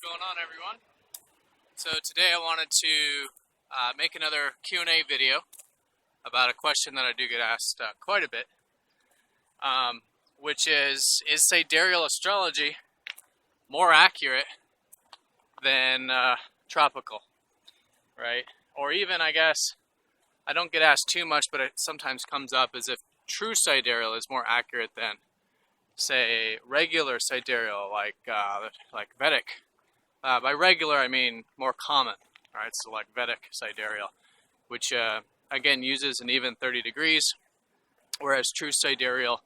What's going on, everyone? So today I wanted to make another Q&A video about a question that I do get asked quite a bit, which is sidereal astrology more accurate than tropical, right? Or even, I guess, I don't get asked too much, but it sometimes comes up as if true sidereal is more accurate than, say, regular sidereal, like Vedic. By regular, I mean more common, right? So like Vedic sidereal, which again uses an even 30 degrees, whereas true sidereal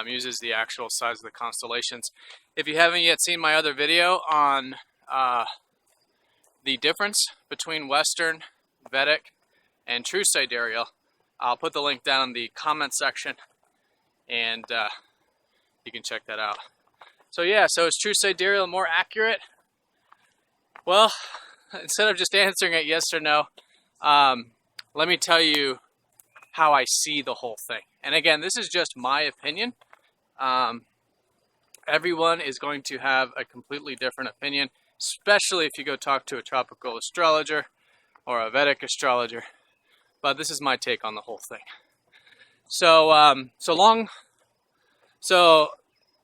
uses the actual size of the constellations. If you haven't yet seen my other video on the difference between Western, Vedic, and true sidereal, I'll put the link down in the comment section, and you can check that out. So yeah, so is true sidereal more accurate? Well, instead of just answering it yes or no, let me tell you how I see the whole thing. And again, this is just my opinion. Everyone is going to have a completely different opinion, especially if you go talk to a tropical astrologer or a Vedic astrologer. But this is my take on the whole thing. So,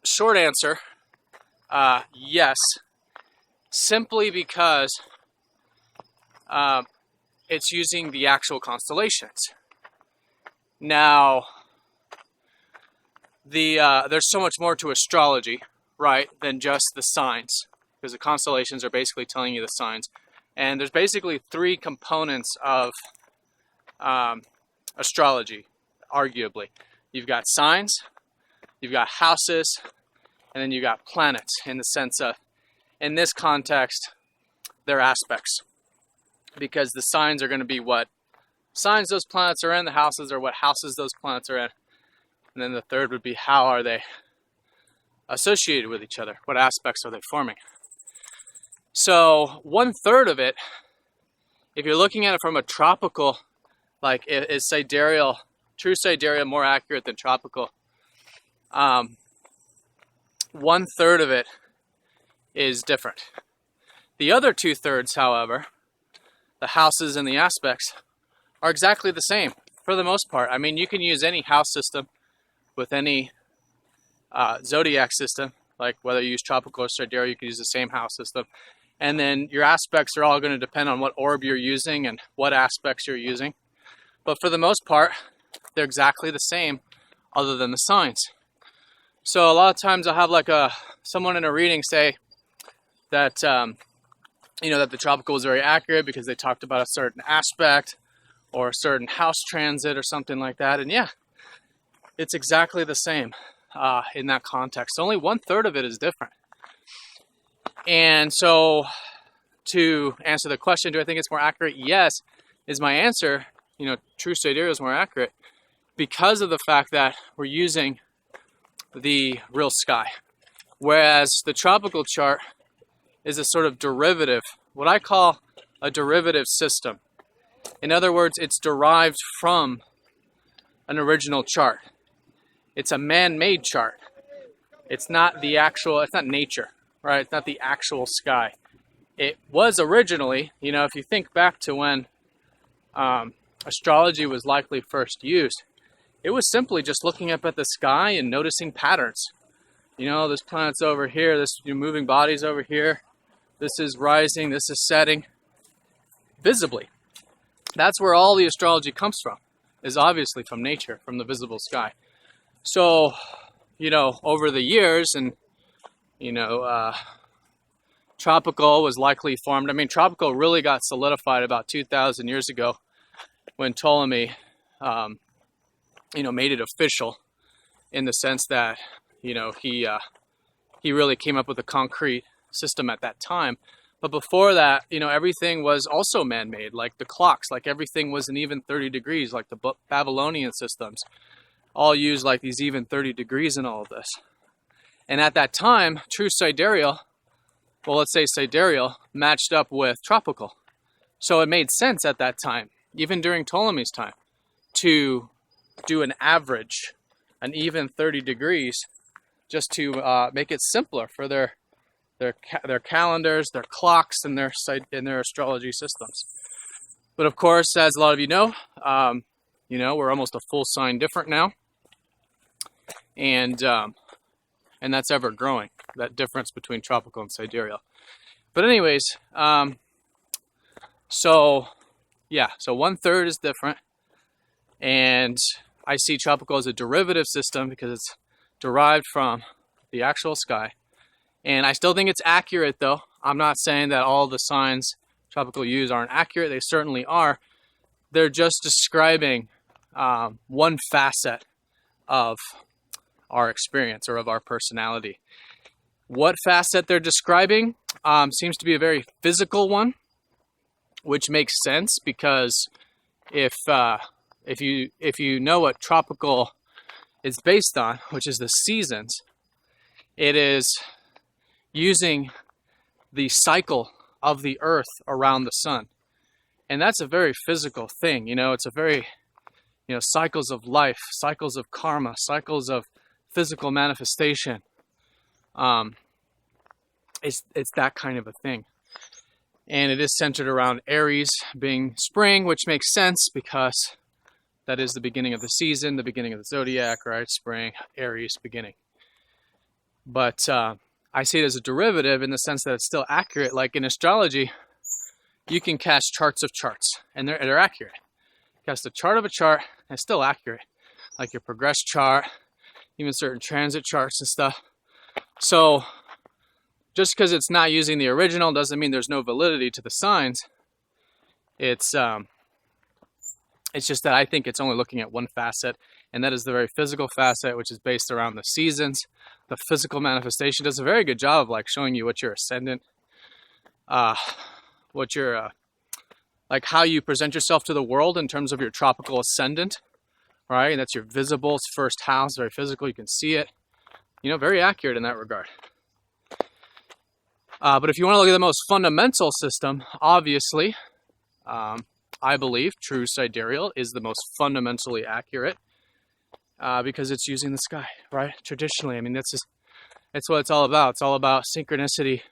short answer, yes. Simply because it's using the actual constellations. Now, there's so much more to astrology, right, than just the signs, because the constellations are basically telling you the signs. And there's basically three components of astrology, arguably. You've got signs, you've got houses, and then you've got planets, in the sense of, in this context, they're aspects, because the signs are going to be what signs those planets are in, the houses are what houses those planets are in, and then the third would be how are they associated with each other, what aspects are they forming. So 1/3 of it, if you're looking at it from a tropical, like is sidereal, true sidereal more accurate than tropical, 1/3 of it is different. The other 2/3, however, the houses and the aspects, are exactly the same for the most part. I mean, you can use any house system with any Zodiac system, like whether you use tropical or sidereal, you can use the same house system. And then your aspects are all going to depend on what orb you're using and what aspects you're using. But for the most part, they're exactly the same, other than the signs. So a lot of times I'll have like someone in a reading say that that the tropical was very accurate because they talked about a certain aspect or a certain house transit or something like that. And yeah, it's exactly the same in that context. Only 1/3 of it is different. And so to answer the question, do I think it's more accurate? Yes, is my answer. True sidereal is more accurate because of the fact that we're using the real sky. Whereas the tropical chart is a sort of derivative, what I call a derivative system. In other words, it's derived from an original chart. It's a man-made chart. It's not it's not nature, right? It's not the actual sky. It was originally, if you think back to when astrology was likely first used, it was simply just looking up at the sky and noticing patterns. This planet's over here, this moving body's over here, this is rising, this is setting, visibly. That's where all the astrology comes from, is obviously from nature, from the visible sky. So, over the years, and, tropical was likely formed. I mean, tropical really got solidified about 2,000 years ago when Ptolemy, made it official, in the sense that, he really came up with a concrete system at that time. But before that, everything was also man-made, like the clocks, like everything was an even 30 degrees, like the Babylonian systems, all used like these even 30 degrees in all of this. And at that time, true sidereal, well, let's say sidereal, matched up with tropical. So it made sense at that time, even during Ptolemy's time, to do an average, an even 30 degrees, just to make it simpler for their their calendars, their clocks, and their astrology systems. But of course, as a lot of you know, we're almost a full sign different now, and that's ever growing. That difference between tropical and sidereal. But anyways, so 1/3 is different, and I see tropical as a derivative system because it's derived from the actual sky. And I still think it's accurate, though. I'm not saying that all the signs tropical use aren't accurate. They certainly are. They're just describing one facet of our experience or of our personality. What facet they're describing seems to be a very physical one, which makes sense because if you know what tropical is based on, which is the seasons, it is using the cycle of the earth around the sun. And that's a very physical thing. It's a very, cycles of life, cycles of karma, cycles of physical manifestation. It's that kind of a thing. And it is centered around Aries being spring, which makes sense because that is the beginning of the season, the beginning of the zodiac, right? Spring, Aries, beginning. But I see it as a derivative in the sense that it's still accurate. Like in astrology, you can cast charts of charts, and they're accurate. Cast a chart of a chart, and it's still accurate. Like your progress chart, even certain transit charts and stuff. So just because it's not using the original doesn't mean there's no validity to the signs. It's just that I think it's only looking at one facet, and that is the very physical facet, which is based around the seasons. The physical manifestation does a very good job of like showing you what your ascendant, what your like how you present yourself to the world in terms of your tropical ascendant, right? And that's your visible first house, very physical. You can see it, very accurate in that regard. But if you want to look at the most fundamental system, obviously, I believe true sidereal is the most fundamentally accurate because it's using the sky, right? Traditionally, I mean, that's what it's all about. It's all about synchronicity,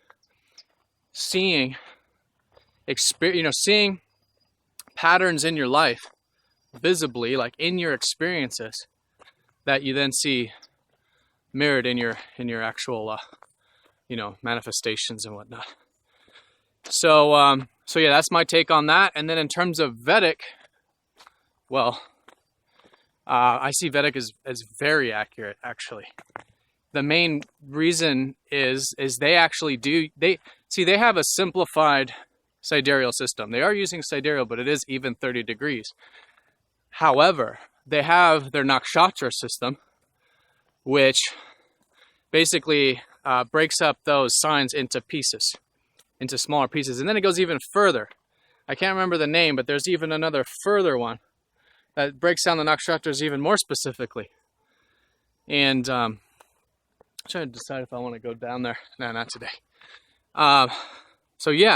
seeing patterns in your life visibly, like in your experiences, that you then see mirrored in your actual, manifestations and whatnot. So yeah, that's my take on that. And then in terms of Vedic, well, I see Vedic as very accurate, actually. The main reason is they actually they have a simplified sidereal system. They are using sidereal, but it is even 30 degrees. However, they have their nakshatra system, which basically breaks up those signs into pieces, into smaller pieces. And then it goes even further. I can't remember the name, but there's even another further one that breaks down the nakshatras even more specifically. And I'm trying to decide if I want to go down there. No, not today.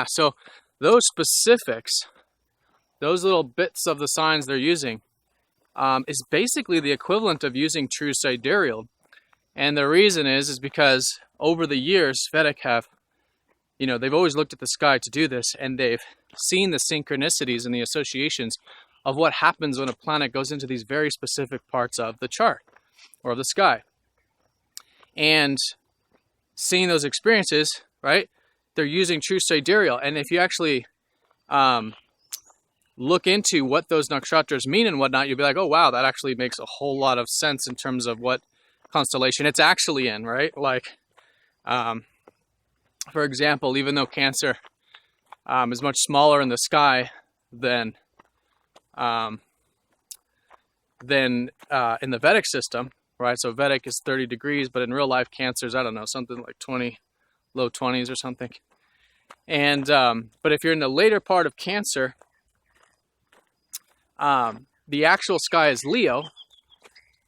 So those specifics, those little bits of the signs they're using, is basically the equivalent of using true sidereal. And the reason is because over the years, Vedic have, they've always looked at the sky to do this, and they've seen the synchronicities and the associations of what happens when a planet goes into these very specific parts of the chart or of the sky. And seeing those experiences, right, they're using true sidereal. And if you actually look into what those nakshatras mean and whatnot, you'll be like, oh, wow, that actually makes a whole lot of sense in terms of what constellation it's actually in, right? Like, for example, even though Cancer is much smaller in the sky than in the Vedic system, right? So Vedic is 30 degrees, but in real life, Cancer is, I don't know, something like 20, low 20s or something. And but if you're in the later part of Cancer, the actual sky is Leo.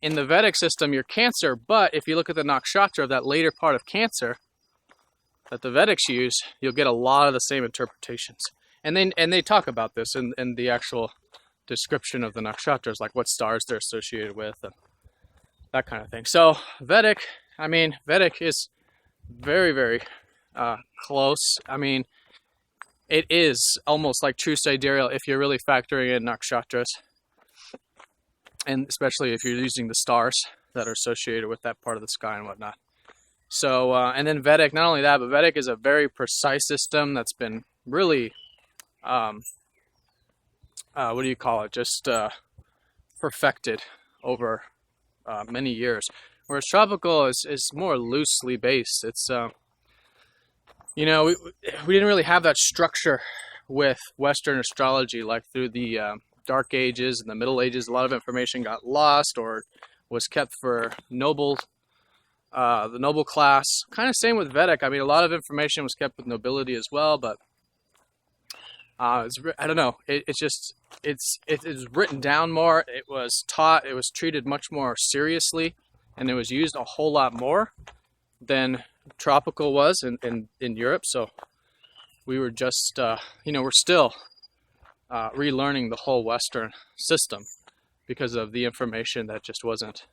In the Vedic system, you're Cancer, but if you look at the nakshatra of that later part of Cancer that the Vedics use, you'll get a lot of the same interpretations. And they talk about this in the actual description of the nakshatras, like what stars they're associated with and that kind of thing. So Vedic is very, very close. I mean, it is almost like true sidereal if you're really factoring in nakshatras, and especially if you're using the stars that are associated with that part of the sky and whatnot. So, and then Vedic, not only that, but Vedic is a very precise system that's been really, what do you call it, just perfected over many years. Whereas tropical is more loosely based. It's, you know, we didn't really have that structure with Western astrology, like through the Dark Ages and the Middle Ages. A lot of information got lost or was kept for the noble class. Kind of same with Vedic. I mean, a lot of information was kept with nobility as well, but I don't know. It's written down more. It was taught. It was treated much more seriously, and it was used a whole lot more than tropical was in Europe. So we were just, you know, we're still relearning the whole Western system because of the information that just wasn't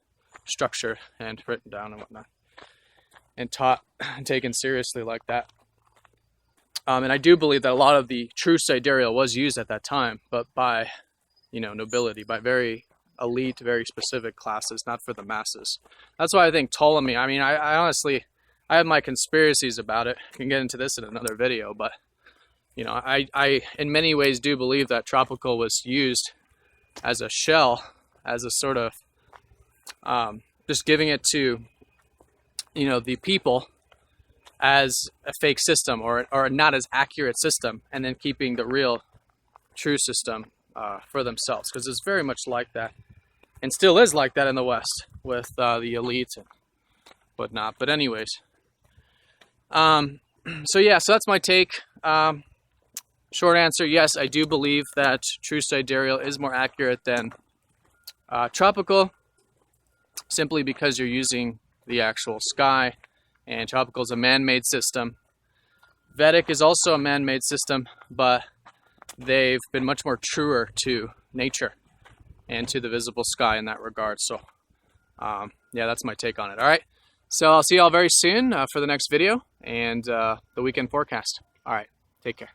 structured and written down and whatnot, and taught and taken seriously like that. And I do believe that a lot of the true sidereal was used at that time, but by, you know, nobility, by very elite, very specific classes, not for the masses. That's why I think Ptolemy, I mean, I honestly, I have my conspiracies about it. I can get into this in another video, but, you know, I in many ways do believe that tropical was used as a shell, as a sort of, just giving it to, you know, the people as a fake system or a not as accurate system, and then keeping the real true system for themselves, because it's very much like that and still is like that in the West with the elite and whatnot. But anyways, so yeah, so that's my take. Short answer, yes, I do believe that true sidereal is more accurate than tropical, simply because you're using the actual sky, and tropical is a man-made system. Vedic is also a man-made system, but they've been much more truer to nature and to the visible sky in that regard. So yeah, that's my take on it. All right, so I'll see y'all very soon for the next video and the weekend forecast. All right, take care.